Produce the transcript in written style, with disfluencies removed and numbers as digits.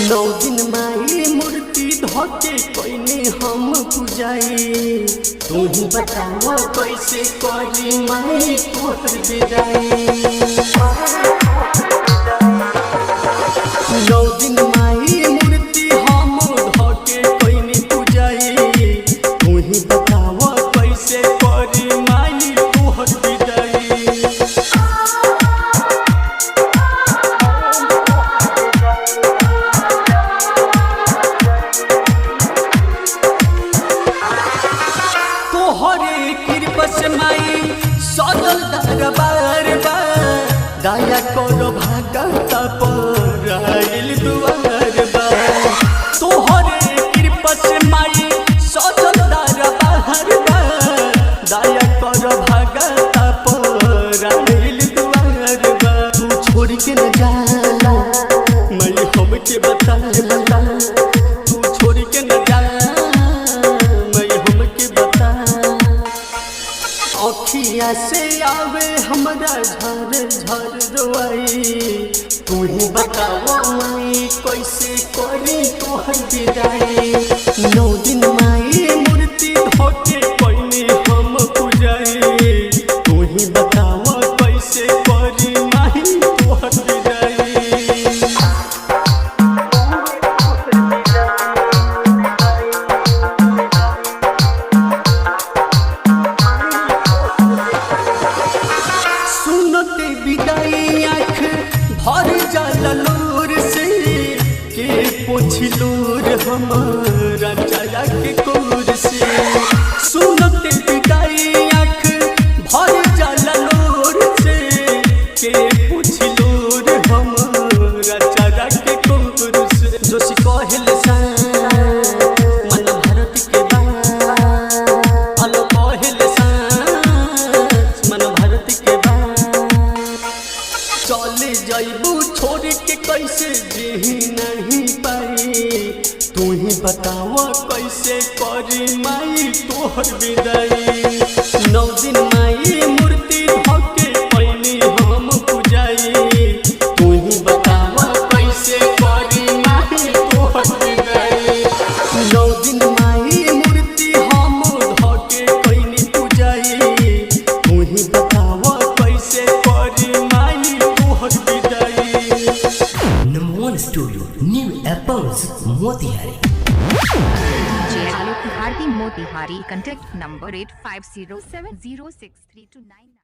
नौ दिन माई मूर्ति धोके कोइने हम पूजाई। तू ही बताओ कैसे करी माई तोहर विदाई। नौ दिन माई मूर्ति हम धोके कोइने पूजाई। तू ही बताओ कैसे करी माई तोहर विदाई। माई सदल दरबार बा दया करो भगत पर आइल दुआर बा। तोहरे कृपा से माई सदल दरबार बा दया करो भगत पर आइल दुआर बा। तू छोड़ के न जाला मैं हमके बता तू छोड़ के न जा अखिया से आवे हमरा झर झर रोई। तू ही बताओ माई कैसे करी तोहर विदाई। नौ दिन माई मूर्ति धोके कोइने हम पूजाई। तू ही बताओ कैसे करी माई तोहर विदाई। विदाई आँख भर जाला लोर से के पोछलूर हमारा चला के कोर से। सुनते विदाई आँख भर जाला लोर से के पोछलूर हमारा चला के कोर से। जोशी कहल सा मन भारत के बा अलो कहल सा मन भारत के बा। चले जाइबू छोड़ के कैसे जी नहीं पाई। तू ही बताओ कैसे करी माई तोहर विदाई। नौ दिन माई मूर्ति धोके कोइने हम पूजाई। तू ही बताओ कैसे करी माई तोहर विदाई। नौ दिन माई मूर्ति हम धोके कोइने पूजाई। तू ही बताओ कैसे करी माई तोहर विदाई। Number 1 studio new apples Motihari. DJ Alok Bharti Motihari. Contact number 8507063299.